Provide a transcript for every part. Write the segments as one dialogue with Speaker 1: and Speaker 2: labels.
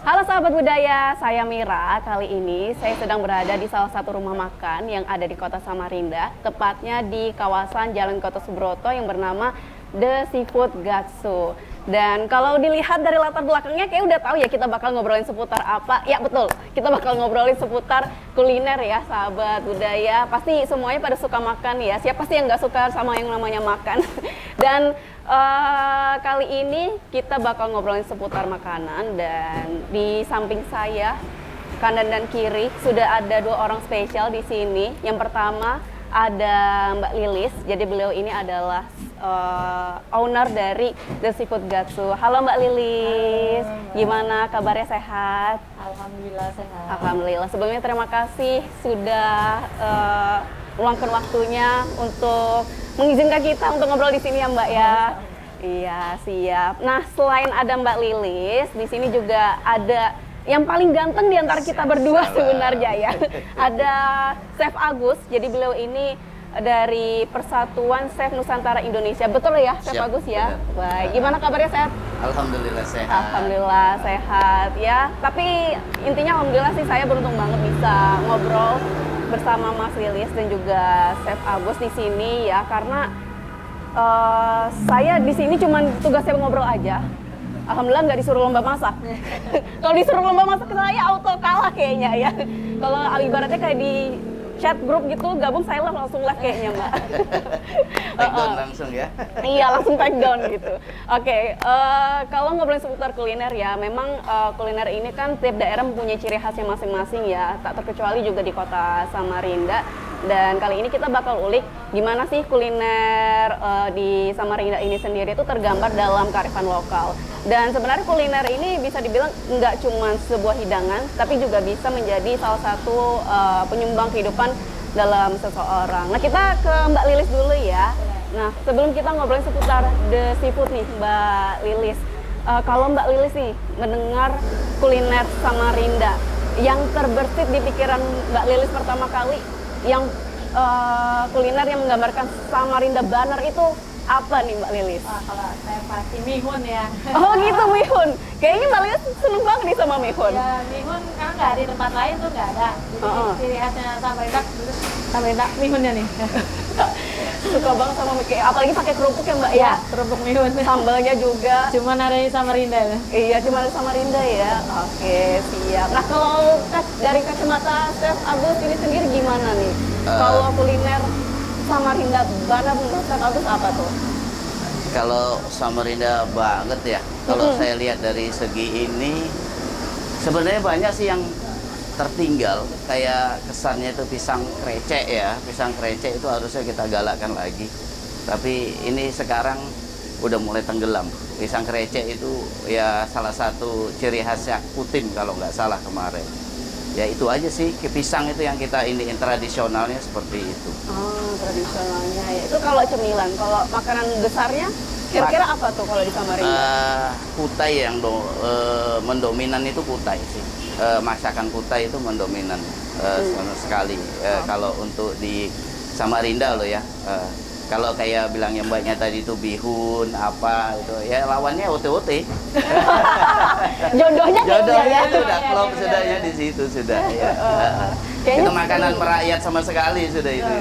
Speaker 1: Halo sahabat budaya, saya Mira. Kali ini saya sedang berada di salah satu rumah makan yang ada di kota Samarinda, tepatnya di kawasan Jalan Gatot Subroto yang bernama The Seafood Gatsu. Dan kalau dilihat dari latar belakangnya, kayak udah tahu ya kita bakal ngobrolin seputar apa. Ya betul, kita bakal ngobrolin seputar kuliner ya sahabat budaya. Pasti semuanya pada suka makan ya, siapa sih yang nggak suka sama yang namanya makan. Dan kali ini kita bakal ngobrolin seputar makanan, dan di samping saya kanan dan kiri sudah ada dua orang spesial di sini. Yang pertama ada Mbak Lilis, jadi beliau ini adalah owner dari The Seafood Gatsu. Halo Mbak Lilis, halo. Gimana kabarnya, sehat?
Speaker 2: Alhamdulillah sehat.
Speaker 1: Alhamdulillah. Sebelumnya terima kasih sudah meluangkan waktunya untuk mengizinkan kita untuk ngobrol di sini ya Mbak ya. Iya, siap. Nah, selain ada Mbak Lilis, di sini juga ada yang paling ganteng di antara kita berdua sebenarnya ya. Ada Chef Agus. Jadi beliau ini dari Persatuan Chef Nusantara Indonesia. Betul ya, Chef Agus ya?
Speaker 3: Benar.
Speaker 1: Baik. Gimana kabarnya, sehat?
Speaker 3: Alhamdulillah sehat.
Speaker 1: Alhamdulillah sehat ya. Tapi intinya alhamdulillah sih saya beruntung banget bisa ngobrol bersama Mas Lilis dan juga Chef Agus di sini ya, karena saya di sini cuman tugasnya ngobrol aja. Alhamdulillah nggak disuruh lomba masak. Kalau disuruh lomba masak saya auto kalah kayaknya ya. Kalau ibaratnya kayak di chat grup gitu, gabung saya langsung live kayaknya Mbak.
Speaker 3: Take down langsung ya?
Speaker 1: Iya, langsung take down gitu. Oke, kalau ngobrolin seputar kuliner ya, memang kuliner ini kan tiap daerah mempunyai ciri khasnya masing-masing ya, tak terkecuali juga di kota Samarinda. Dan kali ini kita bakal ulik gimana sih kuliner di Samarinda ini sendiri itu tergambar dalam kearifan lokal. Dan sebenarnya kuliner ini bisa dibilang nggak cuma sebuah hidangan, tapi juga bisa menjadi salah satu penyumbang kehidupan dalam seseorang. Nah, kita ke Mbak Lilis dulu ya. Nah, sebelum kita ngobrolin seputar The Seafood nih, Mbak Lilis. Kalau Mbak Lilis nih mendengar kuliner Samarinda, yang terbersit di pikiran Mbak Lilis pertama kali, yang kuliner yang menggambarkan Samarinda Banner itu apa nih Mbak Lilis?
Speaker 2: Wah, kalau saya pasti mihun ya.
Speaker 1: Oh gitu, mihun. Kayaknya Mbak Lilis seneng banget nih sama mihun.
Speaker 2: Ya, mihun kan nggak di tempat lain tuh nggak ada. Jadi ciri khasnya Samarinda mihunnya nih.
Speaker 1: Suka banget sama mihun, apalagi pakai kerupuk ya Mbak ya?
Speaker 2: Ya, kerupuk mihun.
Speaker 1: Sambalnya juga.
Speaker 2: Cuman ada di Samarinda ya.
Speaker 1: Iya, cuma di Samarinda ya. Oke, siap. Nah, kalau dari kacamata Chef Agus ini sendiri gimana nih? Kalau kuliner Samarinda Banner menurut Chef Agus apa tuh?
Speaker 3: Kalau Samarinda banget ya, kalau saya lihat dari segi ini, sebenarnya banyak sih yang tertinggal. Kayak kesannya itu pisang krecek ya, pisang krecek itu harusnya kita galakkan lagi. Tapi ini sekarang udah mulai tenggelam. Pisang krecek itu ya salah satu ciri khasnya Kutim kalau nggak salah kemarin. Ya itu aja sih, pisang itu yang kita iniin, tradisionalnya seperti itu.
Speaker 1: Oh, tradisionalnya ya. Itu kalau cemilan, kalau makanan besarnya kira-kira apa tuh kalau di Samarinda?
Speaker 3: Kutai yang mendominan itu kutai sih. Masakan kutai itu mendominan sekali. Kalau untuk di Samarinda loh ya. Kalau kayak bilangnya mbaknya tadi itu bihun apa itu ya lawannya ote-ote.
Speaker 1: Jodohnya
Speaker 3: Jodohnya
Speaker 1: ya.
Speaker 3: sudah klop sudahnya di situ sudah ya. Itu makanan merakyat sama sekali sudah itu.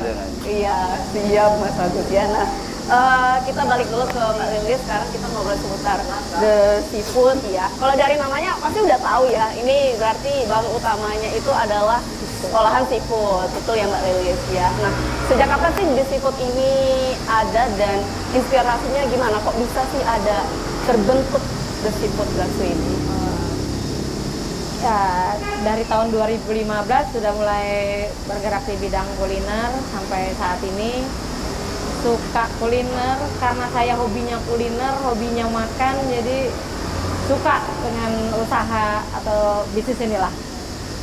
Speaker 1: Iya, siap Mas Agus ya. Nah, kita balik dulu ke Mbak Lilis. Sekarang kita ngobrol seputar The Seafood ya. Kalau dari namanya pasti udah tahu ya. Ini berarti bahan utamanya itu adalah olahan seafood, betul ya Mbak Lilis ya. Nah, sejak kapan sih The Seafood ini ada dan inspirasinya gimana? Kok bisa sih ada terbentuk The Seafood Gatsu ini?
Speaker 2: Ya, dari tahun 2015 sudah mulai bergerak di bidang kuliner sampai saat ini. Suka kuliner karena saya hobinya kuliner, hobinya makan, jadi suka dengan usaha atau bisnis inilah.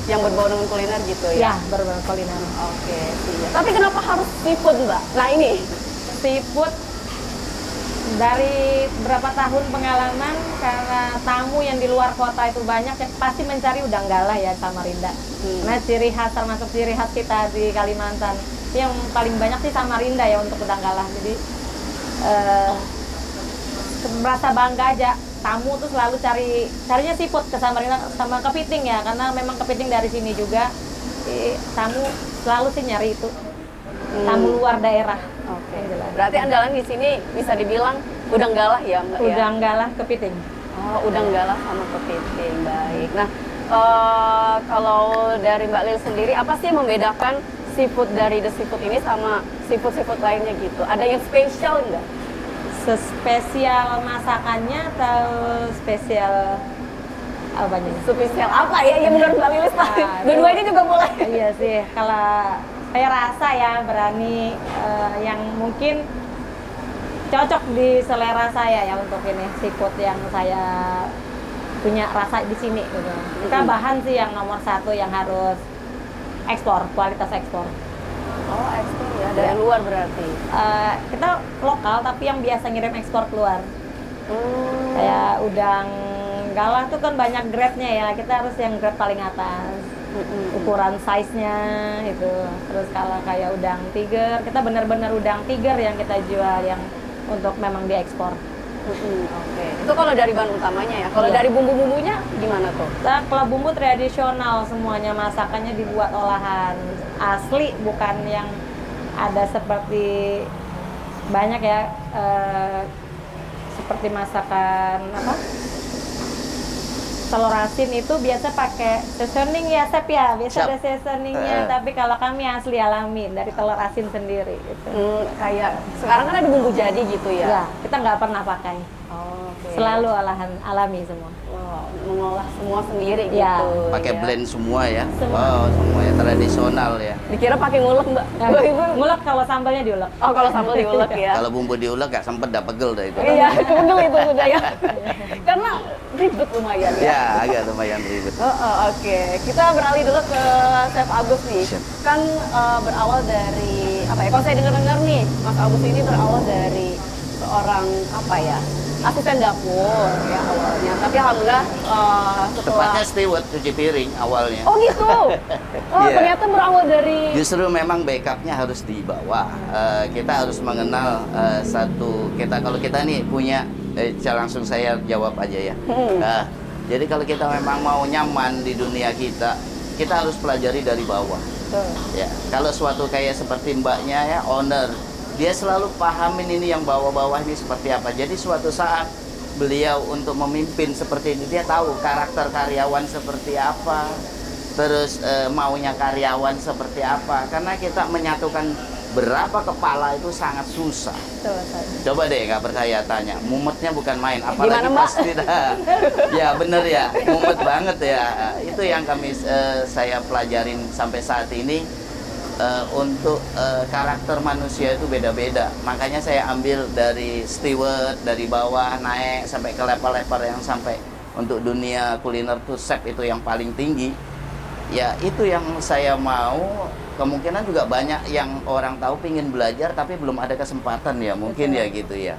Speaker 1: Yang berbau dengan kuliner gitu ya?
Speaker 2: Ya, berbau kuliner.
Speaker 1: Oke, siap. Tapi kenapa harus seafood Mbak? Nah ini,
Speaker 2: Seafood dari berapa tahun pengalaman, karena tamu yang di luar kota itu banyak, ya pasti mencari udang galah ya Samarinda. Nah, ciri khas termasuk ciri khas kita di Kalimantan. Yang paling banyak sih Samarinda ya untuk udang galah. Jadi merasa bangga aja tamu tuh selalu carinya seafood ke Samarinda sama kepiting ya, karena memang kepiting dari sini juga. Tamu selalu sih nyari itu. Tamu luar daerah.
Speaker 1: Oke. Berarti andalan di sini bisa dibilang udang galah ya, Mbak?
Speaker 2: Udang galah kepiting.
Speaker 1: Oh, udang galah sama kepiting. Baik. Nah, kalau dari Mbak Lil sendiri, apa sih yang membedakan seafood dari The Seafood ini sama seafood-seafood lainnya gitu? Ada yang spesial nggak?
Speaker 2: Spesial masakannya atau spesial apanya?
Speaker 1: Spesial apa ya? Yang menurut Mbak Lilis dua-duanya juga boleh.
Speaker 2: Iya sih, kalau saya rasa ya berani yang mungkin cocok di selera saya ya untuk ini seafood yang saya punya rasa di sini gitu. Kita bahan sih yang nomor satu yang harus ekspor, kualitas ekspor.
Speaker 1: Oh, ekspor ya, dari luar berarti.
Speaker 2: Kita lokal tapi yang biasa ngirim ekspor keluar. Kayak udang galah tuh kan banyak grade-nya ya, kita harus yang grade paling atas. Ukuran size-nya itu. Terus kalau kayak udang tiger, kita benar-benar udang tiger yang kita jual yang untuk memang diekspor.
Speaker 1: Oke. Itu kalau dari bahan utamanya ya. Kalau dari bumbu-bumbunya gimana tuh?
Speaker 2: Nah, kalau bumbu tradisional semuanya, masakannya dibuat olahan asli, bukan yang ada seperti banyak ya seperti masakan apa? Telur asin itu biasa pakai seasoning ya, Chef ya. Biasa ada seasoningnya, tapi kalau kami asli alami dari telur asin sendiri gitu.
Speaker 1: Kayak sekarang kan ada bumbu jadi gitu ya?
Speaker 2: Ya, kita nggak pernah pakai. Selalu olahan alami semua.
Speaker 1: Mengolah semua sendiri
Speaker 2: Ya.
Speaker 1: gitu.
Speaker 3: Pakai
Speaker 1: ya.
Speaker 3: blend semua ya.
Speaker 2: Semua.
Speaker 3: Wow, semuanya tradisional ya.
Speaker 1: Dikira pakai ngulek, Mbak.
Speaker 2: Nah, ngulek kalau sambalnya diulek.
Speaker 1: Oh, kalau sambal diulek ya.
Speaker 3: Kalau bumbu diulek gak sempet dah pegel dah itu.
Speaker 1: Iya, pegel itu sudah ya. Karena ribet lumayan ya.
Speaker 3: Ya, agak lumayan ribet.
Speaker 1: Oke. Kita beralih dulu ke Chef Agus nih.
Speaker 3: Siap.
Speaker 1: Kan berawal dari apa ya? Kalau saya dengar-dengar nih, Mas Agus ini berawal dari seorang apa ya? Asisten dapur ya awalnya. Tapi alhamdulillah setelah
Speaker 3: Tepatnya steward cuci piring awalnya.
Speaker 1: Oh gitu. Oh,
Speaker 3: Iya.
Speaker 1: ternyata berawal dari
Speaker 3: Justru memang backupnya harus di bawah. Kita harus mengenal kalau kita nih punya, langsung saya jawab aja ya. Nah, jadi kalau kita memang mau nyaman di dunia kita harus pelajari dari bawah. Ya, kalau suatu kayak seperti mbaknya ya, owner, dia selalu pahamin ini yang bawah-bawah ini seperti apa. Jadi suatu saat beliau untuk memimpin seperti ini, dia tahu karakter karyawan seperti apa, terus maunya karyawan seperti apa. Karena kita menyatukan berapa kepala itu sangat susah. Coba deh, nggak percaya tanya, mumetnya bukan main, apalagi
Speaker 1: Gimana, Mbak?
Speaker 3: pas tidak. Ya bener ya, mumet banget ya. Itu yang saya pelajarin sampai saat ini. Untuk karakter manusia itu beda-beda. Makanya saya ambil dari steward, dari bawah naik sampai ke level-level yang sampai untuk dunia kuliner tuh chef itu yang paling tinggi. Ya itu yang saya mau. Kemungkinan juga banyak yang orang tahu pingin belajar tapi belum ada kesempatan ya, mungkin ya gitu ya.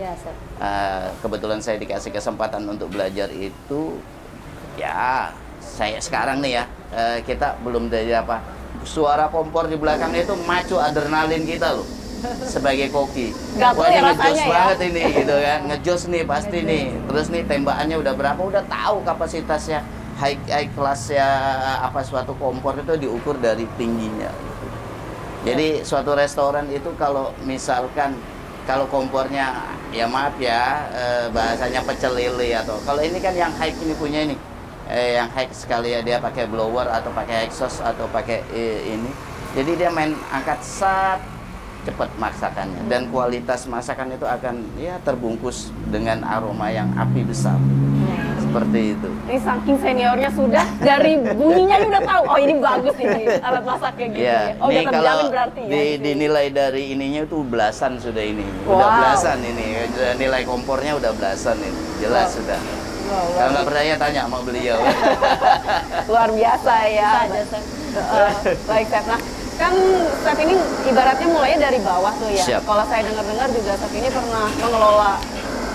Speaker 3: Kebetulan saya dikasih kesempatan untuk belajar itu. Ya saya sekarang nih ya, kita belum dari apa. Suara kompor di belakang itu macu adrenalin kita loh sebagai koki.
Speaker 1: Gatel
Speaker 3: Wah,
Speaker 1: ya
Speaker 3: ini ngejos
Speaker 1: rasanya ya.
Speaker 3: banget ini gitu kan, ngejos nih pasti nih. Terus nih tembakannya udah berapa, udah tahu kapasitasnya high class ya, apa suatu kompor itu diukur dari tingginya gitu. Jadi suatu restoran itu kalau misalkan kalau kompornya ya maaf ya, bahasanya pecel lele, atau kalau ini kan yang high ini punya ini yang high sekali ya, dia pakai blower atau pakai exhaust atau pakai ini. Jadi dia main angkat cepat masakannya, dan kualitas masakan itu akan ya terbungkus dengan aroma yang api besar. Seperti itu.
Speaker 1: Ini saking seniornya sudah dari bunyinya ini udah tahu. Oh ini bagus ini alat masaknya gitu ya. Oh
Speaker 3: ini
Speaker 1: udah
Speaker 3: kalau
Speaker 1: terjamin berarti ya.
Speaker 3: dinilai dari ininya itu belasan sudah ini.
Speaker 1: Wow.
Speaker 3: Udah belasan ini. Nilai kompornya udah belasan ini. Jelas sudah. Kalau nggak percaya tanya sama beliau.
Speaker 1: Luar biasa ya. Baik Chef. Nah kan Chef ini ibaratnya mulainya dari bawah tuh ya.
Speaker 3: Siap.
Speaker 1: Kalau saya dengar-dengar juga Chef ini pernah mengelola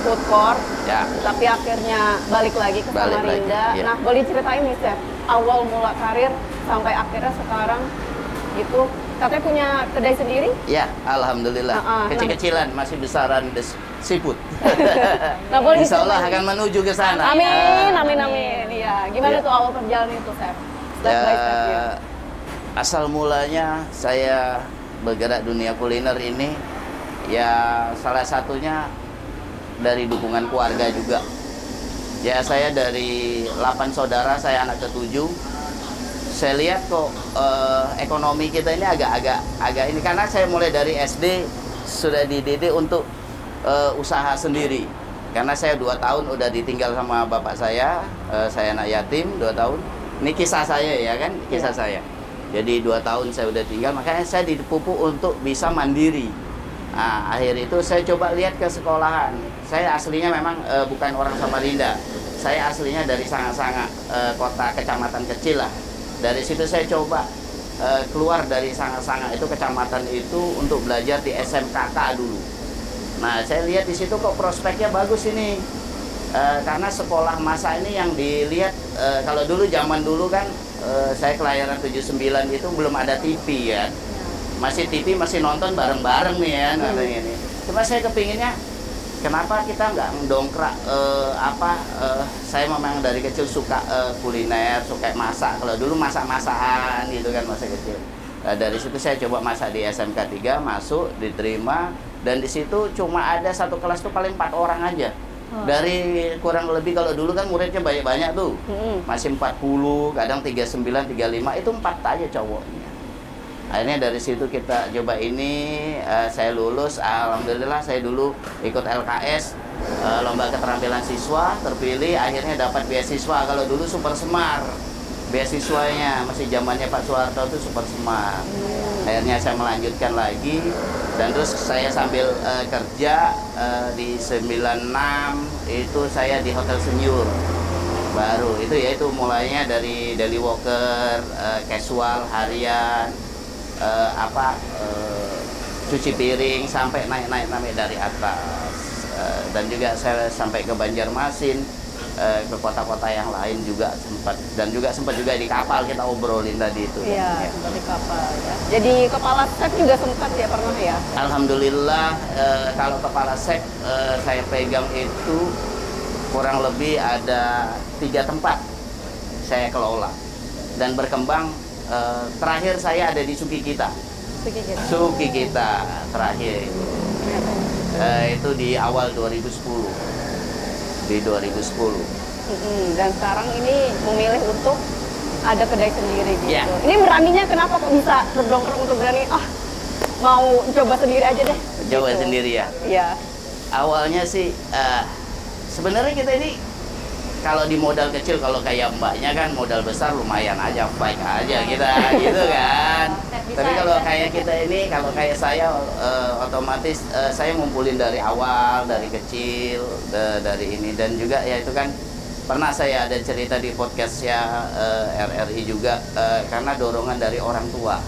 Speaker 1: food court,
Speaker 3: Ya.
Speaker 1: tapi akhirnya balik lagi ke Samarinda.
Speaker 3: Ya.
Speaker 1: Nah boleh ceritain nih Chef, awal mula karir sampai akhirnya sekarang gitu. Katanya punya kedai sendiri?
Speaker 3: Ya, alhamdulillah. Kecil-kecilan, masih besaran seafood.
Speaker 1: Nah, boleh
Speaker 3: Insya Allah
Speaker 1: diceritain.
Speaker 3: akan menuju ke sana.
Speaker 1: Amin, amin, amin. Iya, gimana
Speaker 3: Iya.
Speaker 1: tuh awal perjalanan itu, Chef? Step
Speaker 3: Ya,
Speaker 1: by step-nya.
Speaker 3: asal mulanya saya bergerak dunia kuliner ini, ya salah satunya dari dukungan keluarga juga. Ya, saya dari 8 saudara, saya anak ke-7. Saya lihat kok ekonomi kita ini agak ini, karena saya mulai dari SD sudah dididik untuk usaha sendiri. Karena saya 2 tahun udah ditinggal sama bapak saya anak yatim 2 tahun. Ini kisah saya ya kan, kisah saya. Jadi 2 tahun saya udah tinggal, makanya saya dipupuk untuk bisa mandiri. Nah, akhir itu saya coba lihat ke sekolahan. Saya aslinya memang bukan orang Samarinda. Saya aslinya dari Sanga-Sanga, kota kecamatan kecil lah. Dari situ saya coba keluar dari Sanga-Sanga itu, kecamatan itu, untuk belajar di SMKK dulu. Nah, saya lihat di situ kok prospeknya bagus ini. Karena sekolah masa ini yang dilihat, kalau dulu zaman dulu kan, saya kelahiran 79 itu belum ada TV ya. Masih TV, masih nonton bareng-bareng nih ya, ini. Cuma saya kepinginnya, kenapa kita nggak mendongkrak saya memang dari kecil suka kuliner, suka masak. Kalau dulu masak-masakan gitu kan masa kecil. Nah, dari situ saya coba masak di SMK 3, masuk, diterima, dan di situ cuma ada satu kelas tuh paling 4 orang aja. Dari kurang lebih, kalau dulu kan muridnya banyak-banyak tuh. Masih 40, kadang 39, 35, itu 4 aja cowoknya. Akhirnya dari situ kita coba ini, saya lulus, alhamdulillah saya dulu ikut LKS, lomba keterampilan siswa, terpilih, akhirnya dapat beasiswa. Kalau dulu Super Semar, beasiswanya masih zamannya Pak Soeharto itu Super Semar. Akhirnya saya melanjutkan lagi, dan terus saya sambil kerja di 96 itu saya di Hotel Senyur. Baru itu ya, itu mulainya dari daily worker, casual harian, cuci piring, sampai naik dari atas. Dan juga saya sampai ke Banjarmasin, ke kota-kota yang lain juga sempat, dan juga sempat juga di kapal kita obrolin tadi itu.
Speaker 1: Iya, sempat di kapal ya. Jadi kepala chef juga sempat ya, pernah ya?
Speaker 3: Alhamdulillah, kalau kepala chef saya pegang itu kurang lebih ada 3 tempat saya kelola dan berkembang. Terakhir saya ada di Suki Kita. Suki Kita terakhir itu di awal 2010. Di 2010.
Speaker 1: Dan sekarang ini memilih untuk ada kedai sendiri gitu.
Speaker 3: Ya.
Speaker 1: Ini beraninya kenapa kok bisa terdongkrak untuk berani, mau coba sendiri aja deh.
Speaker 3: Coba
Speaker 1: gitu.
Speaker 3: sendiri ya.
Speaker 1: Iya.
Speaker 3: Awalnya sih sebenarnya kita ini kalau di modal kecil, kalau kayak mbaknya kan modal besar lumayan aja, baik aja kita gitu kan. Tapi kalau kayak kita ini, kalau kayak saya otomatis saya ngumpulin dari awal, dari kecil, dari ini, dan juga ya itu kan pernah saya ada cerita di podcastnya RRI juga, karena dorongan dari orang tua.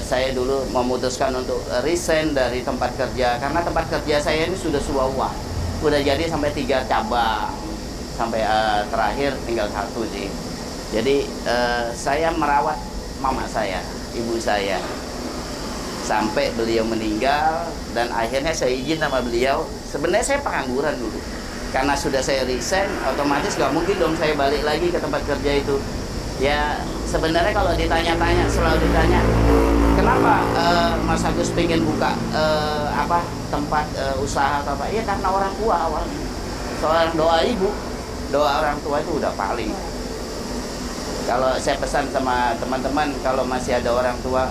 Speaker 3: Saya dulu memutuskan untuk resign dari tempat kerja, karena tempat kerja saya ini sudah suah, udah jadi sampai 3 cabang, sampai terakhir tinggal 1 sih. Jadi saya merawat mama saya, ibu saya, sampai beliau meninggal, dan akhirnya saya izin sama beliau. Sebenarnya saya pengangguran dulu, karena sudah saya resign, otomatis gak mungkin dong saya balik lagi ke tempat kerja itu. Ya sebenarnya kalau ditanya-tanya, selalu ditanya, kenapa Mas Agus pengen buka tempat usaha atau apa? Ya karena orang tua awalnya. Soal doa ibu, doa orang tua itu udah paling. Kalau saya pesan sama teman-teman, kalau masih ada orang tua,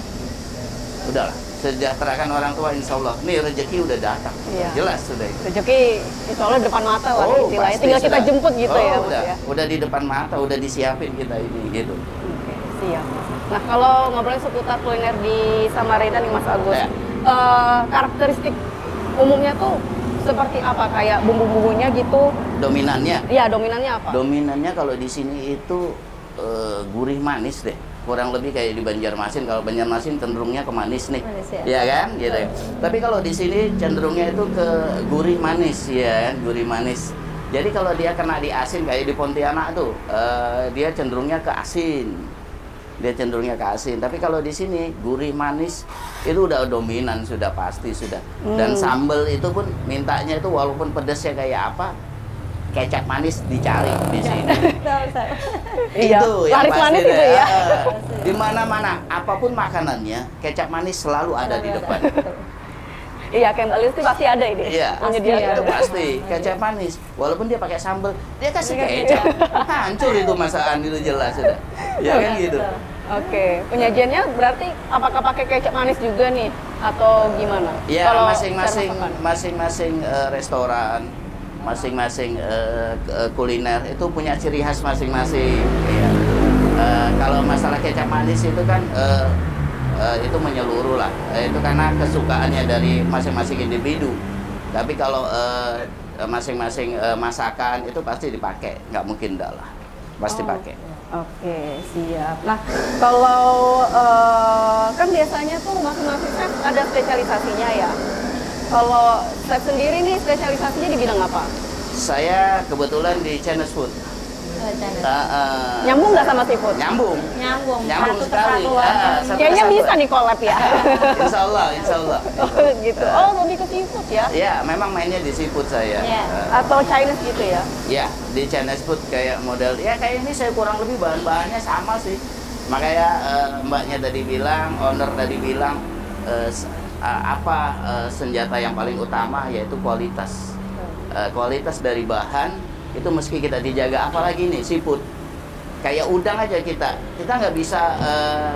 Speaker 3: udahlah, sejahterakan orang tua, insya Allah. Nih rezeki udah datang,
Speaker 1: Iya.
Speaker 3: jelas sudah itu.
Speaker 1: Rezeki insya Allah depan mata lah istilahnya.
Speaker 3: Pasti
Speaker 1: Tinggal kita
Speaker 3: sudah.
Speaker 1: jemput gitu ya, Mas ya.
Speaker 3: Udah di depan mata, udah disiapin kita ini gitu.
Speaker 1: Oke, siap. Nah, kalau ngobrolin seputar kuliner di Samarinda nih Mas Agus,
Speaker 3: Ya.
Speaker 1: karakteristik umumnya tuh seperti apa? Kayak bumbu-bumbunya gitu?
Speaker 3: Dominannya?
Speaker 1: Iya, dominannya apa?
Speaker 3: Dominannya kalau di sini itu gurih manis deh. Kurang lebih kayak di Banjarmasin. Kalau Banjarmasin cenderungnya ke manis nih,
Speaker 2: Manis, ya.
Speaker 3: ya kan, gitu. Tapi kalau di sini cenderungnya itu ke gurih manis, ya kan, gurih manis. Jadi kalau dia kena di asin kayak di Pontianak tuh, dia cenderungnya ke asin. dia cenderungnya ke asin. Tapi kalau di sini gurih manis itu udah dominan, sudah pasti sudah. Dan sambal itu pun mintanya itu walaupun pedasnya kayak apa, kecap manis dicari di sini.
Speaker 1: Iya,
Speaker 3: Itu yang
Speaker 1: laris
Speaker 3: pasti
Speaker 1: manis
Speaker 3: deh.
Speaker 1: itu ya.
Speaker 3: Di mana-mana apapun makanannya, kecap manis selalu ada di depan.
Speaker 1: Iya, kayak Mbak Lilis pasti ada ini.
Speaker 3: Iya,
Speaker 1: Menyediakan.
Speaker 3: itu pasti kecap manis. Walaupun dia pakai sambal, dia kasih kecap. Hancur itu masakan itu jelas sudah. Ya kan gitu.
Speaker 1: Oke, penyajiannya berarti apakah pakai kecap manis juga nih atau gimana?
Speaker 3: Ya,
Speaker 1: Kalau
Speaker 3: masing-masing
Speaker 1: secara masakan?
Speaker 3: masing-masing restoran, masing-masing kuliner itu punya ciri khas masing-masing. Ya. Kalau masalah kecap manis itu kan itu menyeluruh lah. Itu karena kesukaannya dari masing-masing individu. Tapi kalau masing-masing masakan itu pasti dipakai, nggak mungkin enggak lah, pasti pakai.
Speaker 1: Oke, siap. Nah, kalau kan biasanya tuh masing-masing chef ada spesialisasinya ya. Kalau chef sendiri nih spesialisasinya di bidang apa?
Speaker 3: Saya kebetulan di Chinese food.
Speaker 1: Nyambung nggak sama seafood?
Speaker 3: Nyambung.
Speaker 2: Nyambung
Speaker 3: Nyambung
Speaker 2: satu
Speaker 3: sekali.
Speaker 2: kesatuan.
Speaker 3: Satu
Speaker 1: Kayaknya
Speaker 3: kesatuan.
Speaker 1: bisa nih collab ya.
Speaker 3: Insya Allah, insya Allah.
Speaker 1: Oh, gitu. Oh, lebih ke seafood ya?
Speaker 3: Ya, memang mainnya di seafood saya.
Speaker 2: Iya.
Speaker 1: Atau Chinese gitu ya?
Speaker 3: Ya, di Chinese food kayak model, ya kayak ini saya kurang lebih bahan-bahannya sama sih. Makanya mbaknya tadi bilang, owner tadi bilang, senjata yang paling utama yaitu kualitas. Kualitas dari bahan itu mesti kita dijaga, apalagi nih seafood. Kayak udang aja kita nggak bisa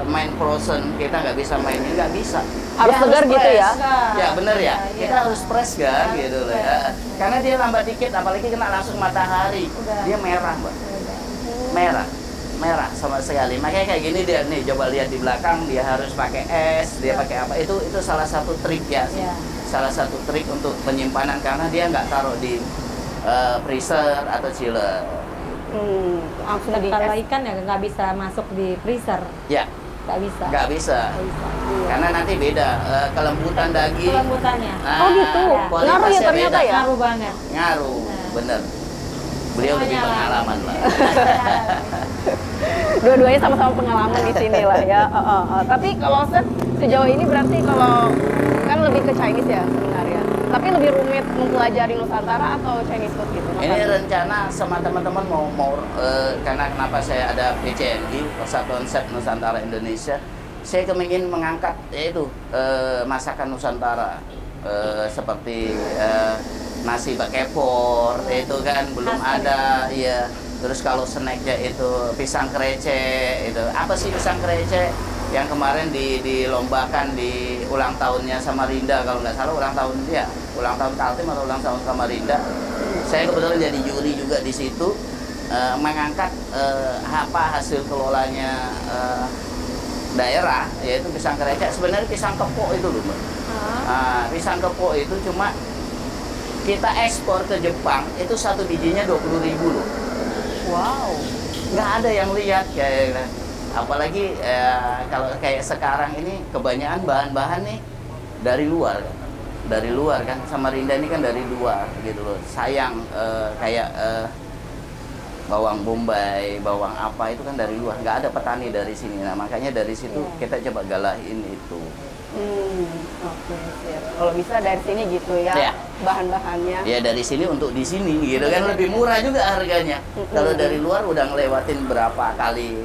Speaker 3: main frozen, kita nggak bisa main ini, nggak bisa.
Speaker 1: Harus
Speaker 3: Dia
Speaker 1: segar gitu
Speaker 3: fresh.
Speaker 1: ya?
Speaker 3: Ya bener ya,
Speaker 2: Iya.
Speaker 3: kita harus fresh kan gitu loh ya. Karena dia lambat dikit, apalagi kena langsung matahari, dia merah mbak, merah sama sekali. Makanya kayak gini dia nih, coba lihat di belakang, dia harus pakai es, dia pakai apa, itu salah satu trik ya,
Speaker 2: Iya.
Speaker 3: salah satu trik untuk penyimpanan karena dia nggak taruh di freezer atau chiller.
Speaker 1: Langsung di
Speaker 2: Kalau
Speaker 1: es.
Speaker 2: ikan ya nggak bisa masuk di freezer,
Speaker 3: Ya,
Speaker 2: nggak bisa.
Speaker 3: nggak bisa.
Speaker 2: Nggak bisa.
Speaker 3: Karena nanti beda kelembutan daging.
Speaker 2: Kelembutannya
Speaker 3: Nah,
Speaker 1: Oh gitu.
Speaker 3: kualitasnya
Speaker 1: Ngaruh ya ternyata
Speaker 3: beda.
Speaker 1: ya?
Speaker 2: ngaruh banget.
Speaker 3: Ngaruh, bener. Beliau lebih
Speaker 2: Semuanya lah.
Speaker 3: pengalaman lah.
Speaker 1: Dua-duanya sama-sama pengalaman di sini lah ya. Tapi kalau Chef sejauh ini berarti kalau kan lebih ke Chinese ya sebenarnya. Tapi lebih rumit mempelajari Nusantara atau Chinese food gitu?
Speaker 3: Ini
Speaker 1: makanya?
Speaker 3: rencana sama teman-teman mau karena kenapa saya ada PCNI, Persatuan Chef Nusantara Indonesia. Saya ingin mengangkat yaitu masakan Nusantara seperti nasi pakai por, itu kan belum ada, ya. Terus kalau snacknya itu pisang krecek, itu apa sih pisang krecek? Yang kemarin dilombakan di ulang tahunnya Samarinda, kalau nggak salah ulang tahun dia, ulang tahun Kaltim atau ulang tahun Samarinda. Saya kebetulan jadi juri juga di situ, mengangkat apa hasil kelolanya daerah, yaitu pisang krecek. Sebenarnya pisang kepok itu loh, Mbak. Pisang kepok itu cuma kita ekspor ke Jepang, itu satu bijinya 20.000 loh.
Speaker 1: Wow.
Speaker 3: Nggak ada yang lihat kayak, apalagi kalau kayak sekarang ini kebanyakan bahan-bahan nih dari luar kan, Samarinda ini kan dari luar gitu loh. Sayang kayak bawang bombay, bawang apa itu kan dari luar, nggak ada petani dari sini. Nah makanya dari situ kita coba galahin itu.
Speaker 1: Oke, siap. Kalau bisa dari sini gitu ya,
Speaker 3: Ya.
Speaker 1: bahan-bahannya.
Speaker 3: Ya dari sini untuk di sini gitu kan, lebih murah juga harganya. Kalau dari luar udah ngelewatin berapa kali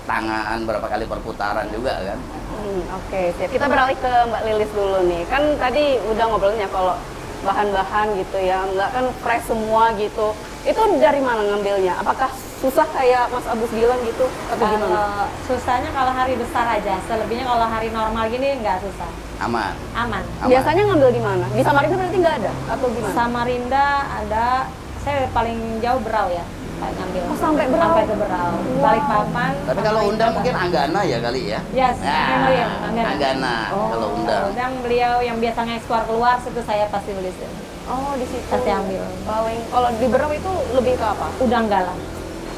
Speaker 3: tangan, berapa kali perputaran juga kan.
Speaker 1: Oke, siap. Kita beralih ke Mbak Lilis dulu nih. Kan tadi udah ngobrolnya kalau bahan-bahan gitu ya, nggak kan fresh semua gitu. Itu dari mana ngambilnya? Apakah susah kayak Mas Agus bilang gitu atau gimana?
Speaker 2: Kalau susahnya kalau hari besar aja, selebihnya kalau hari normal gini nggak susah,
Speaker 3: Aman.
Speaker 2: aman.
Speaker 3: Aman.
Speaker 1: Biasanya ngambil di mana? Di Samarinda berarti nggak ada atau gimana?
Speaker 2: Samarinda ada, saya paling jauh Berau ya, kayak ngambil.
Speaker 1: Oh, sampai Berau?
Speaker 2: Sampai ke Berau.
Speaker 1: Wow.
Speaker 2: Balikpapan.
Speaker 3: Tapi kalau
Speaker 2: sampai
Speaker 3: undang
Speaker 2: ke
Speaker 3: mungkin
Speaker 2: Batam.
Speaker 3: Anggana ya kali ya.
Speaker 2: Yes, Anggana.
Speaker 3: Anggana kalau undang.
Speaker 2: Undang beliau yang biasa ngekspor keluar, situ saya pasti tulisin.
Speaker 1: Oh, di situ.
Speaker 2: Pasti ambil.
Speaker 1: Paling kalau di Berau itu lebih ke apa?
Speaker 2: Udang galang.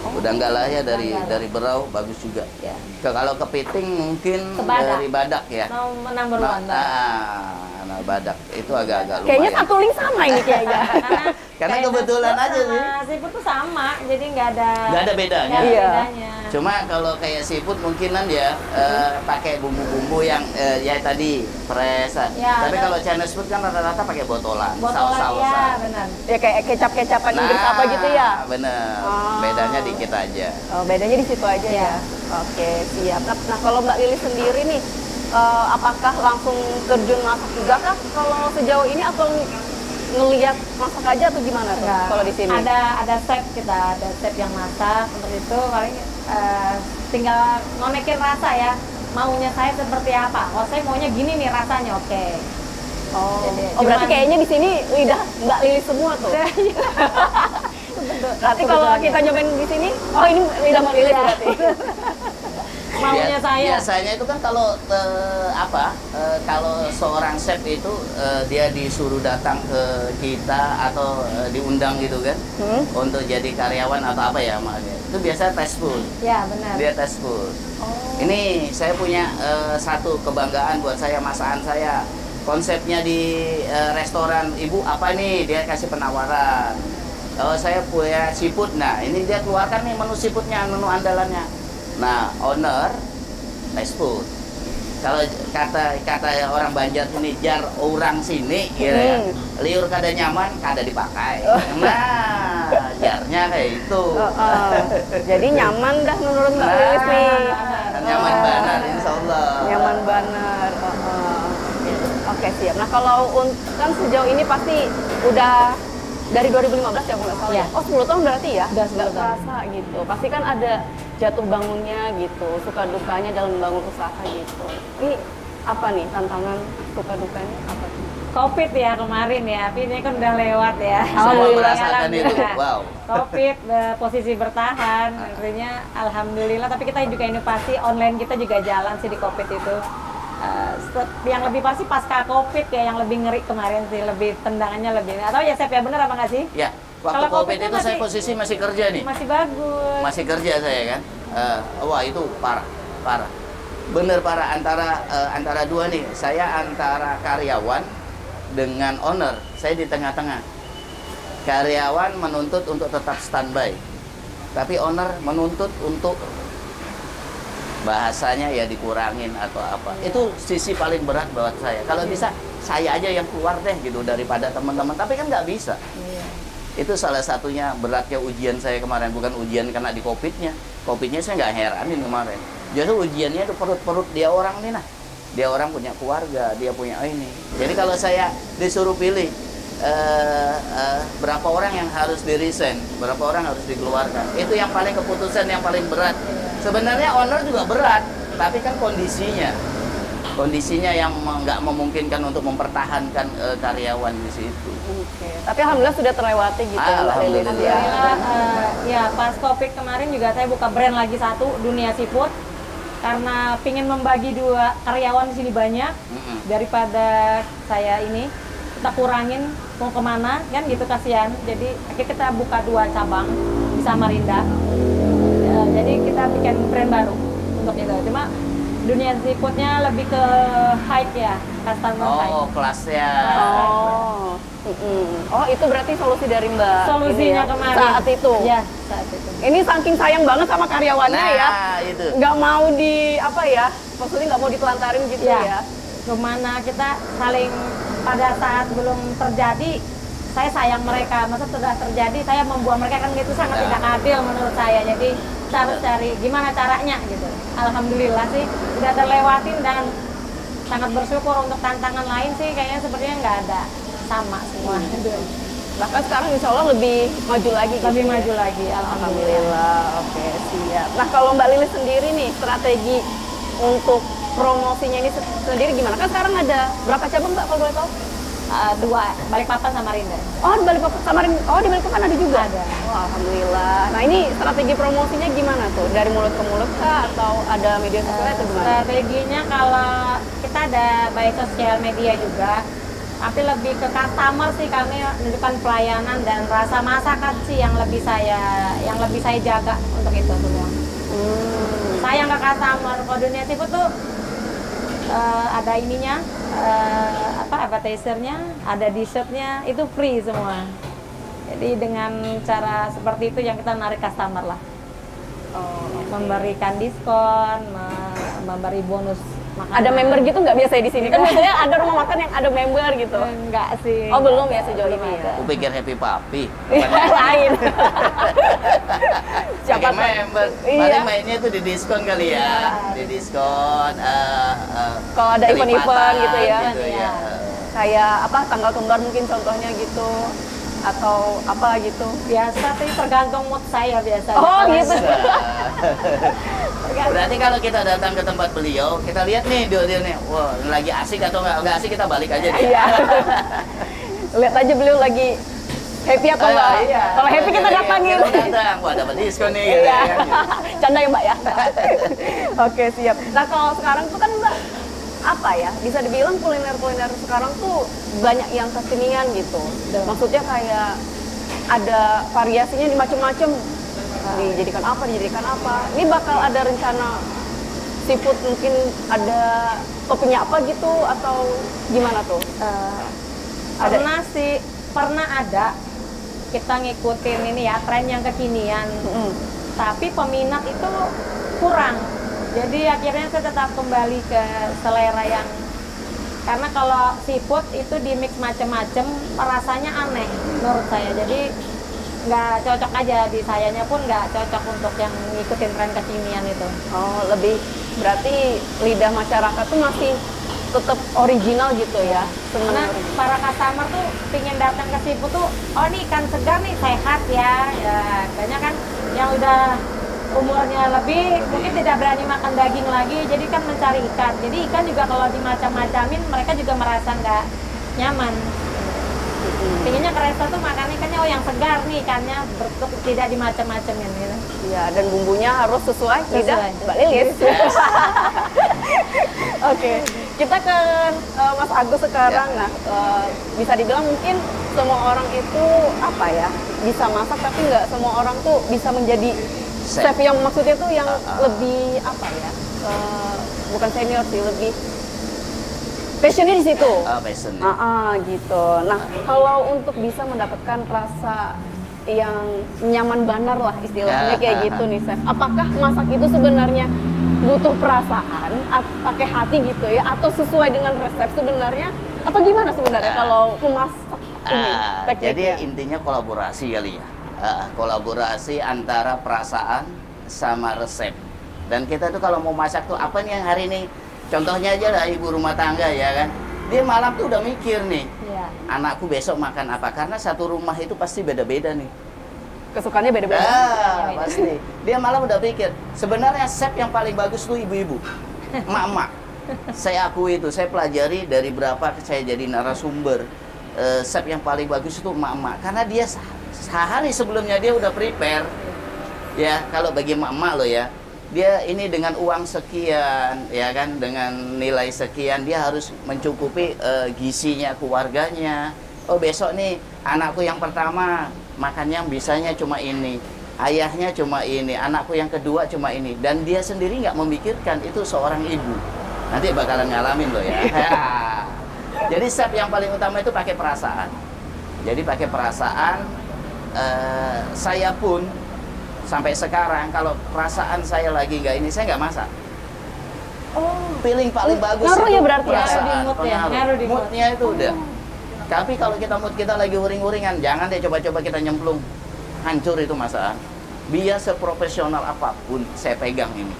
Speaker 3: Udang galah ya dari
Speaker 2: Udang galah.
Speaker 3: dari Berau bagus juga.
Speaker 2: Ya.
Speaker 3: Kalau kepiting mungkin
Speaker 2: Ke Badak.
Speaker 3: dari Badak ya.
Speaker 2: Number one, Badak.
Speaker 3: mana badak. Itu agak-agak lumayan.
Speaker 1: Kayaknya satu link sama ini kayaknya.
Speaker 3: Karena kebetulan aja sih.
Speaker 2: Seafood tuh sama, jadi nggak ada
Speaker 3: bedanya.
Speaker 2: nggak ada
Speaker 1: Iya.
Speaker 2: bedanya.
Speaker 3: Cuma kalau kayak seafood mungkinan ya pakai bumbu-bumbu yang ya tadi fresh.
Speaker 2: Ya,
Speaker 3: Tapi
Speaker 2: ada.
Speaker 3: kalau Chinese food kan rata-rata pakai botolan,
Speaker 2: Botolan ya,
Speaker 3: saus-sausan.
Speaker 2: benar.
Speaker 1: Ya kayak kecap-kecapan Inggris apa gitu ya.
Speaker 3: Bener.
Speaker 1: Oh.
Speaker 3: Bedanya dikit aja.
Speaker 1: Oh, bedanya di situ aja ya.
Speaker 2: Iya.
Speaker 1: Oke, siap. Nah, kalau Mbak Lili sendiri nih, apakah langsung terjun masak juga kah kalau sejauh ini atau ngelihat masak aja atau gimana tuh
Speaker 2: Enggak.
Speaker 1: kalau di sini?
Speaker 2: Ada chef kita, ada chef yang masak. Untuk itu paling tinggal ngonekin rasa ya. Maunya saya seperti apa? Oh, saya maunya gini nih rasanya, oke.
Speaker 1: Oh,
Speaker 2: Jadi,
Speaker 1: oh berarti
Speaker 2: cuman-
Speaker 1: kayaknya di sini lidah Mbak Lili semua tuh. Berarti kalau kita nyobain di sini, oh ini lidah Mbak Lili berarti.
Speaker 2: Maunya saya.
Speaker 3: Biasanya itu kan kalau kalau seorang chef itu dia disuruh datang ke kita atau diundang gitu kan untuk jadi karyawan atau apa ya makanya. Itu biasa test food.
Speaker 2: Ya, benar.
Speaker 3: Dia test food.
Speaker 1: Oh.
Speaker 3: Ini saya punya satu kebanggaan buat saya, masakan saya. Konsepnya di restoran Ibu apa nih? Dia kasih penawaran. Oh, saya punya seafood. Nah, ini dia keluarkan nih menu seafoodnya, menu andalannya. Nah, owner test food. Kalau kata orang Banjar ini jar orang sini, gitu ya. Liur kada nyaman, kada dipakai. Nah, jarnya kayak itu.
Speaker 1: Jadi nyaman dah menurut Mbak Lili nih.
Speaker 3: Nyaman benar, insya Allah.
Speaker 1: Nyaman benar. Oke, siap. Nah, kalau kan sejauh ini pasti udah dari 2015 ya kalau nggak salah.
Speaker 2: Iya.
Speaker 1: Oh, 10 tahun berarti ya?
Speaker 2: Udah 10
Speaker 1: Nggak
Speaker 2: tahun.
Speaker 1: kerasa gitu. Pasti kan ada jatuh bangunnya gitu, suka dukanya dalam membangun usaha gitu. Ini apa nih tantangan suka dukanya apa tuh?
Speaker 2: Covid ya kemarin ya, tapi ini kan udah lewat ya.
Speaker 3: Semua merasakan itu.
Speaker 2: Alhamdulillah.
Speaker 3: Wow.
Speaker 2: Covid posisi bertahan, artinya alhamdulillah. Tapi kita juga inovasi online kita juga jalan sih di Covid itu. Yang lebih pasti pasca Covid ya, yang lebih ngeri kemarin sih, lebih tendangannya lebih. Atau ya Chef ya bener apa nggak sih?
Speaker 3: Ya, waktu
Speaker 2: Kalau
Speaker 3: COVID
Speaker 2: COVID
Speaker 3: itu
Speaker 2: itu
Speaker 3: saya
Speaker 2: masih-
Speaker 3: posisi masih kerja nih.
Speaker 2: Masih bagus.
Speaker 3: Masih kerja saya kan. Wah, itu parah, parah. Bener parah antara dua nih. Saya antara karyawan dengan owner. Saya di tengah-tengah. Karyawan menuntut untuk tetap standby. Tapi owner menuntut untuk bahasanya ya dikurangin atau apa. Itu sisi paling berat buat saya. Kalau bisa saya aja yang keluar deh gitu daripada teman-teman. Tapi kan nggak bisa.
Speaker 2: Iya.
Speaker 3: Itu salah satunya beratnya ujian saya kemarin. Bukan ujian karena di COVID-nya. COVID-nya saya nggak heranin kemarin. Justru ujiannya itu perut-perut dia orang nih nah. Dia orang punya keluarga, dia punya ini. Jadi kalau saya disuruh pilih berapa orang yang harus di-resign, berapa orang harus dikeluarkan. Itu yang paling keputusan yang paling berat. Sebenarnya owner juga berat, tapi kan kondisinya yang nggak memungkinkan untuk mempertahankan karyawan di situ.
Speaker 1: Oke. Tapi alhamdulillah sudah terlewati gitu ya, Mbak Lili.
Speaker 3: Alhamdulillah.
Speaker 2: Alhamdulillah, ya pas Covid kemarin juga saya buka brand lagi satu, Dunia Seafood, karena pingin membagi dua karyawan di sini banyak daripada saya ini kita kurangin mau kemana kan gitu kasihan. Jadi akhirnya kita buka dua cabang di Samarinda. Jadi kita bikin brand baru untuk itu. Cuma Dunia Seafoodnya lebih ke high ya, customer high.
Speaker 3: Oh, kelasnya.
Speaker 1: Oh. Oh, itu berarti solusi dari Mbak
Speaker 2: Solusinya
Speaker 1: ini ya,
Speaker 2: kemarin
Speaker 1: saat itu.
Speaker 2: Ya, saat itu.
Speaker 1: Ini saking sayang banget sama karyawannya
Speaker 3: Nah,
Speaker 1: ya.
Speaker 3: itu.
Speaker 1: Nggak mau di apa ya? Maksudnya nggak mau ditelantarin gitu ya.
Speaker 2: Kemana kita saling pada saat belum terjadi, saya sayang mereka. Masa sudah terjadi, saya membuang mereka kan itu sangat tidak adil menurut saya. Jadi kita harus cari gimana caranya gitu. Alhamdulillah sih udah terlewatin dan sangat bersyukur. Untuk tantangan lain sih kayaknya sepertinya nggak ada, sama semua.
Speaker 1: Bahkan sekarang insya Allah lebih maju lagi.
Speaker 2: Lebih
Speaker 1: gitu ya.
Speaker 2: maju lagi, alhamdulillah.
Speaker 1: Alhamdulillah. Oke, siap. Nah, kalau Mbak Lili sendiri nih strategi untuk promosinya ini sendiri gimana? Kan sekarang ada berapa cabang Mbak kalau boleh tahu?
Speaker 2: Dua, Balikpapan sama Rinda.
Speaker 1: Oh, di Balikpapan Samarinda. Oh, di Balikpapan ada juga.
Speaker 2: Ada.
Speaker 1: Wah, alhamdulillah. Nah, ini strategi promosinya gimana tuh? Dari mulut ke mulut kah atau ada media sosial atau gimana?
Speaker 2: Strateginya kalau kita ada baik sosial media juga, tapi lebih ke customer sih, kami menunjukkan pelayanan dan rasa masakan sih yang lebih saya jaga untuk itu semua. Sayang ke customer. Kalau Dunia Seafood tuh ada ininya, appetizer-nya, ada dessertnya, itu free semua. Jadi dengan cara seperti itu yang kita narik customer lah. Memberikan diskon, memberi bonus makanan.
Speaker 1: Ada member gitu nggak biasa di sini? Kan biasanya ada rumah makan yang ada member gitu.
Speaker 2: Enggak sih.
Speaker 1: Oh belum ya sejauh ini ya?
Speaker 3: Aku pikir Happy Papi.
Speaker 1: Lain.
Speaker 3: Siapa member?
Speaker 1: Iya.
Speaker 3: Paling mainnya tuh di diskon kali ya. Di diskon.
Speaker 1: Kalau ada event-event gitu ya.
Speaker 3: Gitu ya.
Speaker 1: Kayak apa tanggal kembar mungkin contohnya gitu atau apa gitu.
Speaker 2: Biasa sih tergantung mood saya biasanya.
Speaker 1: Oh gitu.
Speaker 3: Berarti kalau kita datang ke tempat beliau, kita lihat nih dia nih, wah lagi asik atau nggak asik kita balik aja deh.
Speaker 1: Iya. Lihat aja beliau lagi happy atau enggak.
Speaker 3: Iya.
Speaker 1: Kalau happy kita datangin.
Speaker 3: Kita datang, wah dapat diskon nih gitu
Speaker 1: Iya.
Speaker 3: ya.
Speaker 1: Canda ya Mbak ya. Oke siap. Nah kalau sekarang tuh kan Mbak apa ya, bisa dibilang kuliner-kuliner sekarang tuh banyak yang kekinian gitu. Maksudnya kayak ada variasinya di macam-macam. Dijadikan apa. Ini bakal ada rencana seafood mungkin ada toppingnya apa gitu atau gimana tuh?
Speaker 2: Pernah ada kita ngikutin ini ya tren yang kekinian. Tapi peminat itu kurang. Jadi akhirnya saya tetap kembali ke selera yang, karena kalau seafood itu di mix macam-macam rasanya aneh menurut saya. Jadi nggak cocok aja, di sayanya pun nggak cocok untuk yang ngikutin tren kekinian itu.
Speaker 1: Oh lebih berarti lidah masyarakat tuh masih tetap original gitu ya.
Speaker 2: Karena para customer tuh pingin datang ke seafood tuh, oh nih ikan segar nih sehat ya. Ya banyak kan yang udah umurnya lebih mungkin tidak berani makan daging lagi, jadi kan mencari ikan. Jadi ikan juga kalau dimacam-macamin mereka juga merasa nggak nyaman. Pinginnya ke resto tuh makan ikannya oh yang segar nih ikannya, bentuk tidak dimacam-macamin gitu.
Speaker 1: Iya, dan bumbunya harus sesuai lidah Mbak Lilis. Oke, kita ke Mas Agus sekarang. Nah, bisa dibilang mungkin semua orang itu apa ya, bisa masak tapi nggak semua orang tuh bisa menjadi chef yang maksudnya tuh yang lebih apa ya, bukan senior sih, lebih passionnya di situ.
Speaker 3: Passion.
Speaker 1: Gitu. Nah, kalau untuk bisa mendapatkan rasa yang nyaman banar lah istilahnya kayak gitu nih, chef. Apakah masak itu sebenarnya butuh perasaan, pakai hati gitu ya, atau sesuai dengan resep sebenarnya, atau gimana sebenarnya kalau memasak ini?
Speaker 3: Jadi intinya kolaborasi kali ya. Kolaborasi antara perasaan sama resep. Dan kita tuh kalau mau masak tuh apa nih yang hari ini, contohnya aja lah ibu rumah tangga ya kan, dia malam tuh udah mikir nih, anakku besok makan apa, karena satu rumah itu pasti beda-beda nih,
Speaker 1: kesukaannya beda-beda.
Speaker 3: Pasti dia malam udah pikir. Sebenarnya chef yang paling bagus tuh ibu-ibu, emak-emak. Saya akui itu, saya pelajari dari berapa saya jadi narasumber. Chef yang paling bagus itu emak-emak, karena dia sehari sebelumnya dia udah prepare ya. Kalau bagi emak-emak loh ya, dia ini dengan uang sekian ya kan, dengan nilai sekian dia harus mencukupi gizinya keluarganya. Oh besok nih anakku yang pertama makannya bisanya cuma ini, ayahnya cuma ini, anakku yang kedua cuma ini, dan dia sendiri nggak memikirkan itu seorang ibu. Nanti bakalan ngalamin loh ya. Jadi chef yang paling utama itu pakai perasaan. Jadi pakai perasaan. Saya pun sampai sekarang kalau perasaan saya lagi nggak ini, saya nggak masak. Feeling paling bagus
Speaker 1: ngaruh
Speaker 3: itu
Speaker 1: ya berarti ya?
Speaker 3: perasaan,
Speaker 2: Ngaruh di mood ya?
Speaker 3: pengaruh.
Speaker 2: Ngaruh di mood.
Speaker 3: Moodnya itu udah. Tapi kalau mood kita lagi uring-uringan, jangan deh coba-coba kita nyemplung, hancur itu masakan. Biar seprofesional apapun saya pegang ini.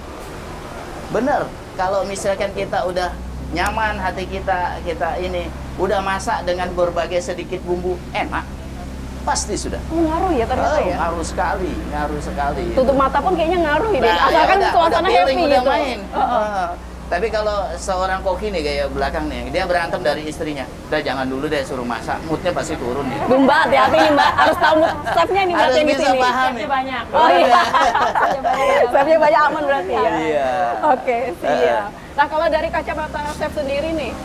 Speaker 3: Bener, kalau misalkan kita udah nyaman, hati kita ini udah masak dengan berbagai sedikit bumbu enak, pasti sudah.
Speaker 1: Ngaruh ya ternyata ya.
Speaker 3: Ngaruh sekali.
Speaker 1: Tutup mata pun kayaknya ngaruh gitu.
Speaker 3: Nah,
Speaker 1: Asalkan
Speaker 3: ya
Speaker 1: suasana
Speaker 3: feeling,
Speaker 1: happy
Speaker 3: udah
Speaker 1: gitu.
Speaker 3: main. Tapi kalau seorang koki nih kayak belakang nih, dia berantem dari istrinya. Udah jangan dulu deh suruh masak, moodnya pasti turun nih.
Speaker 1: Mbak, hati-hati nih Mbak, harus tahu mood chefnya nih Mbak
Speaker 3: Harus
Speaker 1: yang di
Speaker 3: bisa
Speaker 1: sini.
Speaker 3: paham nih.
Speaker 2: Banyak.
Speaker 1: Oh iya. Chefnya banyak aman berarti ya.
Speaker 3: Iya.
Speaker 1: Oke, siap. Nah kalau dari kacamata chef sendiri nih,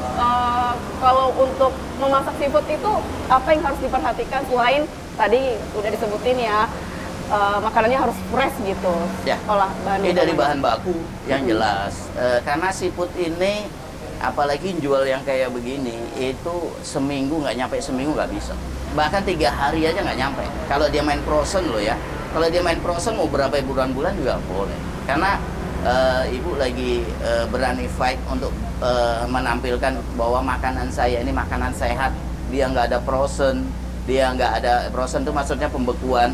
Speaker 1: kalau untuk memasak seafood itu apa yang harus diperhatikan selain tadi udah disebutin ya, makanannya harus fresh gitu.
Speaker 3: Ya.
Speaker 1: Olah bahan
Speaker 3: Ini dari bahan baku yang jelas. Karena seafood ini apalagi jual yang kayak begini, itu seminggu nggak bisa. Bahkan 3 hari aja nggak nyampe. Kalau dia main frozen loh ya. Kalau dia main frozen mau berapa bulan-bulan juga boleh. Karena ibu lagi berani fight untuk menampilkan bahwa makanan saya ini makanan sehat. Dia nggak ada frozen. Dia nggak ada frozen itu maksudnya pembekuan.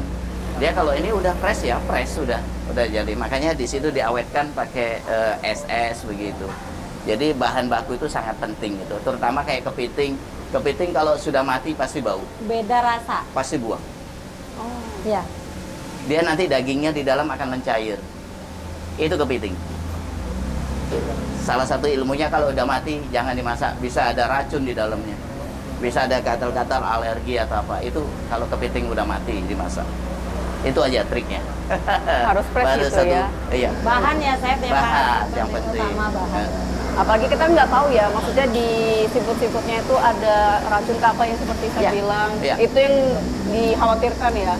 Speaker 3: Dia kalau ini udah fresh ya, fresh udah jadi. Makanya di situ diawetkan pakai SS begitu. Jadi bahan baku itu sangat penting itu, terutama kayak kepiting. Kepiting kalau sudah mati pasti bau.
Speaker 2: Beda rasa.
Speaker 3: Pasti buang.
Speaker 1: Oh.
Speaker 2: Ya.
Speaker 3: Dia nanti dagingnya di dalam akan mencair. Itu kepiting. Salah satu ilmunya kalau udah mati jangan dimasak, bisa ada racun di dalamnya. Bisa ada gatal-gatal, alergi atau apa. Itu kalau kepiting udah mati dimasak. Itu aja triknya.
Speaker 1: Harus fresh
Speaker 3: Baru
Speaker 1: gitu
Speaker 3: satu,
Speaker 1: ya.
Speaker 3: Iya.
Speaker 2: Bahan ya, Chef, ya, Pak.
Speaker 3: Bahan yang penting.
Speaker 2: Utama bahan.
Speaker 1: Apalagi kita nggak tahu ya, maksudnya di seafood-seafoodnya itu ada racun apa yang seperti saya
Speaker 3: Ya,
Speaker 1: bilang.
Speaker 3: ya.
Speaker 1: Itu yang dikhawatirkan ya.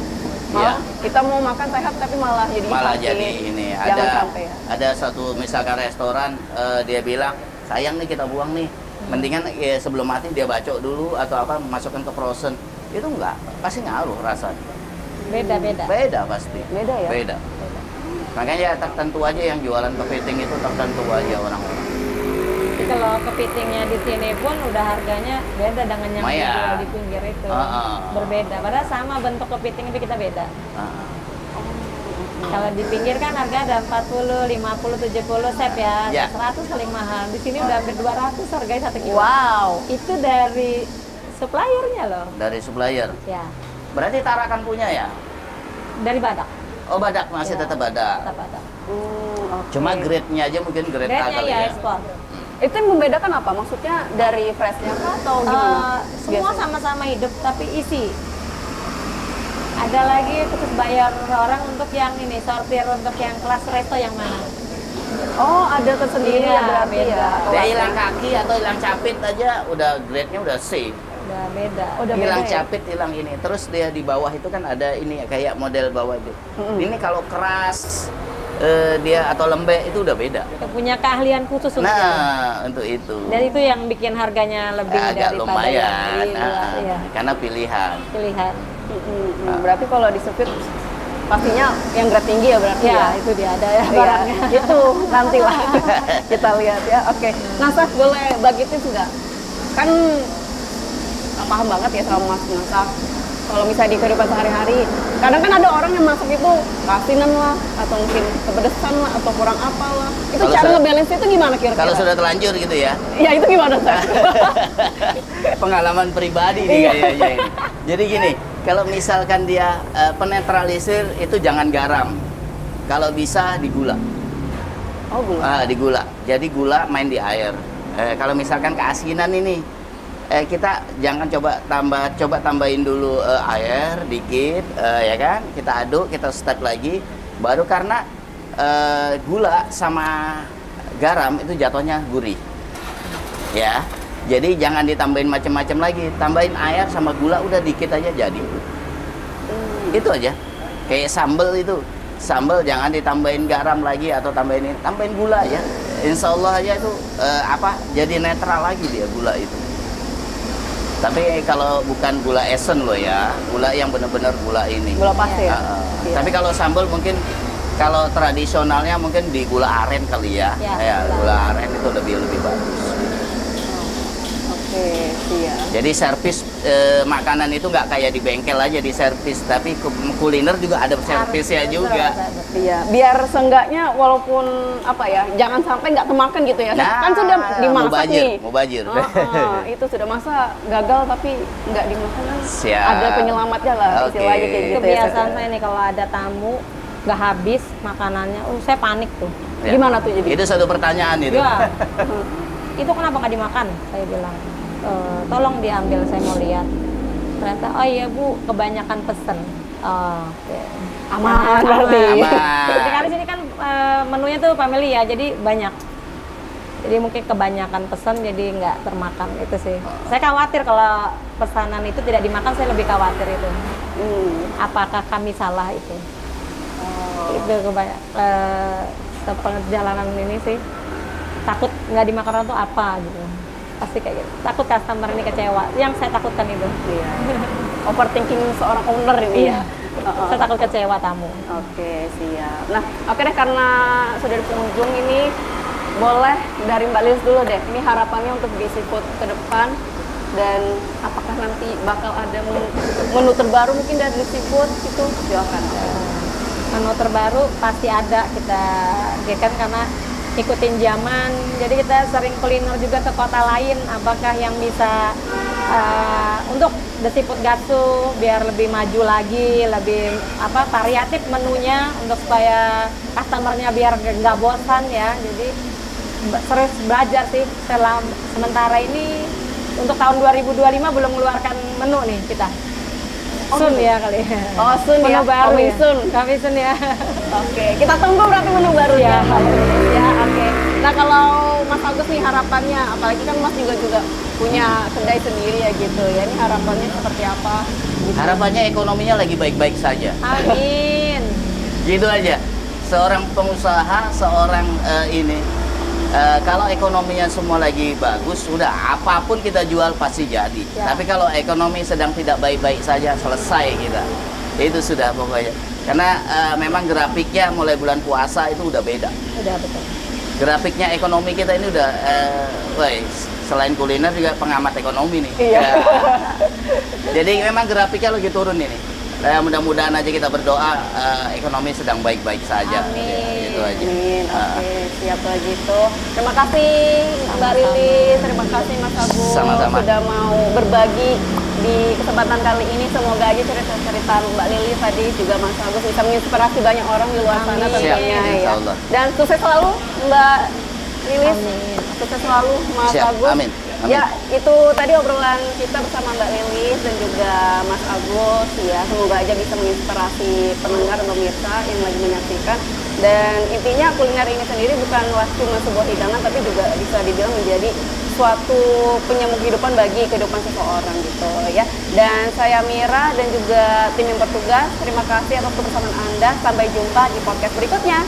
Speaker 1: Malah
Speaker 3: Ya.
Speaker 1: kita mau makan sehat tapi malah jadi
Speaker 3: Malah
Speaker 1: sakit.
Speaker 3: jadi ini
Speaker 1: Jangan sampai ya.
Speaker 3: ada satu misalkan restoran dia bilang sayang nih kita buang nih, mendingan sebelum mati dia bacok dulu atau apa masukkan ke frozen. Itu enggak, pasti ngaruh rasanya.
Speaker 2: Beda-beda.
Speaker 3: Beda pasti.
Speaker 1: Beda ya?
Speaker 3: Beda. Makanya tertentu aja yang jualan kepiting itu tertentu aja orang-orang.
Speaker 2: Jadi kalau kepitingnya di sini pun udah harganya beda dengan yang
Speaker 3: Lumayan.
Speaker 2: dijual di pinggir itu. Berbeda. Padahal sama bentuk kepiting tapi kita beda. Kalau di pinggir kan harga ada 40, 50, 70 Chef ya.
Speaker 3: Ya.
Speaker 2: 100 paling mahal. Di sini udah hampir 200 harganya 1 kilo.
Speaker 1: Wow.
Speaker 2: Itu dari suppliernya loh.
Speaker 3: Dari supplier.
Speaker 2: Ya.
Speaker 3: Berarti Tarakan punya ya?
Speaker 2: Dari Badak.
Speaker 3: Oh Badak masih
Speaker 2: Ya,
Speaker 3: tetap Badak.
Speaker 2: Tetap Badak.
Speaker 1: Oke.
Speaker 3: Cuma grade-nya aja mungkin grade A
Speaker 2: Grade-nya
Speaker 3: kali
Speaker 2: ya
Speaker 3: ya.
Speaker 2: ekspor.
Speaker 1: Itu yang membedakan apa? Maksudnya dari freshnya kah atau gimana?
Speaker 2: Semua
Speaker 1: Biasanya?
Speaker 2: sama-sama hidup tapi isi. Ada lagi khusus bayar orang untuk yang ini sortir untuk yang kelas resto yang mana?
Speaker 1: Oh, ada tersendiri
Speaker 2: Iya,
Speaker 1: ya berarti
Speaker 2: beda.
Speaker 1: ya.
Speaker 3: Dia hilang kaki atau hilang capit aja udah grade-nya udah C.
Speaker 2: Udah beda.
Speaker 1: Udah
Speaker 3: Hilang
Speaker 1: beda ya?
Speaker 3: capit, hilang ini. Terus dia di bawah itu kan ada ini kayak model bawah itu. Ini kalau keras dia atau lembek itu udah beda.
Speaker 2: Kita punya keahlian khusus untuk itu.
Speaker 3: Nah, untuk itu.
Speaker 2: Dan itu yang bikin harganya lebih
Speaker 3: Agak
Speaker 2: daripada
Speaker 3: lumayan.
Speaker 2: yang di luar.
Speaker 3: Nah,
Speaker 2: Iya,
Speaker 3: karena pilihan.
Speaker 2: pilihan.
Speaker 1: Berarti kalau di Sefit pastinya yang grade tinggi ya berarti ya.
Speaker 2: Ya, itu dia ada ya
Speaker 1: Iya,
Speaker 2: barangnya.
Speaker 1: itu nanti lah kita lihat ya. Oke. Nah, Saf, boleh bagi tips nggak? Kan paham banget ya sama Mas masak. Kalau misalnya di kehidupan sehari-hari, kadang kan ada orang yang masak itu keasinan lah, atau mungkin kepedesan lah, atau kurang apa lah. Itu
Speaker 3: Kalau
Speaker 1: cara
Speaker 3: saya-
Speaker 1: ngebalance itu gimana kira-kira?
Speaker 3: Kalau sudah terlanjur gitu ya.
Speaker 1: Ya itu gimana, Saf?
Speaker 3: Pengalaman pribadi nih
Speaker 1: Iya.
Speaker 3: kayaknya ini. Jadi gini, kalau misalkan dia penetralisir itu jangan garam. Kalau bisa di gula.
Speaker 1: Oh, gula.
Speaker 3: Di gula. Jadi gula main di air. Kalau misalkan keasinan ini, kita jangan coba tambahin dulu air dikit, ya kan? Kita aduk, kita step lagi, baru karena gula sama garam itu jatuhnya gurih, ya. Jadi jangan ditambahin macam-macam lagi, tambahin air sama gula udah dikit aja jadi. Itu aja. Kayak sambal itu, sambal jangan ditambahin garam lagi atau tambahin gula ya. Insya Allah aja itu jadi netral lagi dia gula itu. Tapi kalau bukan gula esen loh ya, gula yang benar-benar gula ini.
Speaker 1: Gula pasir. Iya.
Speaker 3: Tapi kalau sambal mungkin kalau tradisionalnya mungkin di gula aren kali ya.
Speaker 2: Ya,
Speaker 3: Gula aren itu lebih bagus.
Speaker 1: Oke, siap.
Speaker 3: Jadi servis makanan itu nggak kayak di bengkel aja di servis, tapi kuliner juga ada servisnya juga.
Speaker 1: Iya, biar seenggaknya walaupun apa ya, jangan sampai nggak kemakan gitu ya.
Speaker 3: Nah,
Speaker 1: Kan sudah dimasak
Speaker 3: mubazir,
Speaker 1: nih.
Speaker 3: mubazir.
Speaker 1: Itu sudah masa gagal tapi nggak dimakan kan.
Speaker 3: Siap.
Speaker 1: Ada penyelamatnya lah
Speaker 3: Oke.
Speaker 1: istilahnya kayak gitu ya.
Speaker 2: Kebiasaan
Speaker 1: Chef.
Speaker 2: saya nih kalau ada tamu nggak habis makanannya, saya panik tuh.
Speaker 3: Ya.
Speaker 1: Gimana tuh jadi?
Speaker 3: Itu satu pertanyaan itu.
Speaker 2: Ya, itu kenapa nggak dimakan? Saya bilang, tolong diambil, saya mau lihat. Ternyata, oh iya Bu, kebanyakan pesen. Oh, oke.
Speaker 1: Aman berarti.
Speaker 3: Aman.
Speaker 2: Karena di sini kan menunya tuh family ya, jadi banyak. Jadi mungkin kebanyakan pesan jadi nggak termakan itu sih. Saya khawatir kalau pesanan itu tidak dimakan, saya lebih khawatir itu. Apakah kami salah itu? Itu kebanyak perjalanan ini sih. takut nggak dimakan orang tuh apa gitu, pasti kayak gitu, takut customer ini kecewa, yang saya takutkan itu.
Speaker 1: Iya. Overthinking seorang owner ini ya.
Speaker 2: Saya takut kecewa tamu.
Speaker 1: Oke, siap. Nah, oke deh, karena sudah di penghujung ini, boleh dari Mbak Lilis dulu deh, ini harapannya untuk di seafood ke depan, dan apakah nanti bakal ada menu terbaru mungkin dari seafood gitu? Silakan.
Speaker 2: Menu terbaru pasti ada, kita kan karena ikutin zaman, jadi kita sering kuliner juga ke kota lain, apakah yang bisa untuk The Seafood Gatsu biar lebih maju lagi, lebih variatif menunya untuk supaya customernya biar nggak bosan ya. Jadi terus belajar sih. Sementara ini untuk tahun 2025 belum mengeluarkan menu nih kita. Soon ya kali.
Speaker 1: Oh, soon
Speaker 2: menu
Speaker 1: ya.
Speaker 2: baru
Speaker 1: Coming
Speaker 2: ya.
Speaker 1: soon.
Speaker 2: Coming soon ya.
Speaker 1: Oke, kita tunggu berarti menu barunya.
Speaker 2: Iya.
Speaker 1: Ya, oke. Nah, kalau Mas Agus nih harapannya, apalagi kan Mas juga punya kedai sendiri ya gitu ya. Ini harapannya seperti apa? Gitu.
Speaker 3: Harapannya ekonominya lagi baik-baik saja.
Speaker 2: Amin.
Speaker 3: Gitu aja. Seorang pengusaha, seorang kalau ekonominya semua lagi bagus, udah apapun kita jual pasti jadi.
Speaker 2: Ya.
Speaker 3: Tapi kalau ekonomi sedang tidak baik-baik saja, selesai kita. Itu sudah pokoknya. Karena memang grafiknya mulai bulan puasa itu udah beda.
Speaker 2: Udah betul.
Speaker 3: Grafiknya ekonomi kita ini udah, selain kuliner juga pengamat ekonomi nih.
Speaker 1: Iya.
Speaker 3: Jadi memang grafiknya lagi turun ini. Mudah-mudahan aja kita berdoa ekonomi sedang baik-baik saja.
Speaker 2: Amin.
Speaker 3: Gitu aja.
Speaker 1: Amin. Oke, siap kalau gitu. Terima kasih Mbak Lilis, terima kasih Mas Agus
Speaker 3: Sama-sama.
Speaker 1: sudah mau berbagi di kesempatan kali ini. Semoga aja cerita-cerita Mbak Lilis tadi juga Mas Agus bisa menginspirasi banyak orang di luar sana
Speaker 2: Amin.
Speaker 1: tentunya
Speaker 3: Siap,
Speaker 1: ya.
Speaker 3: insyaallah.
Speaker 1: Dan sukses selalu Mbak Lilis.
Speaker 2: Amin.
Speaker 1: Sukses selalu Mas
Speaker 3: Siap,
Speaker 1: Agus.
Speaker 3: amin.
Speaker 1: Ya, itu tadi obrolan kita bersama Mbak Lilis dan juga Mas Agus ya. Semoga aja bisa menginspirasi pendengar dan pemirsa yang lagi menyaksikan. Dan intinya kuliner ini sendiri bukan cuma sebuah hidangan, tapi juga bisa dibilang menjadi suatu penyambung kehidupan bagi kehidupan seseorang gitu ya. Dan saya Mira dan juga tim yang bertugas, terima kasih atas kebersamaan Anda. Sampai jumpa di podcast berikutnya.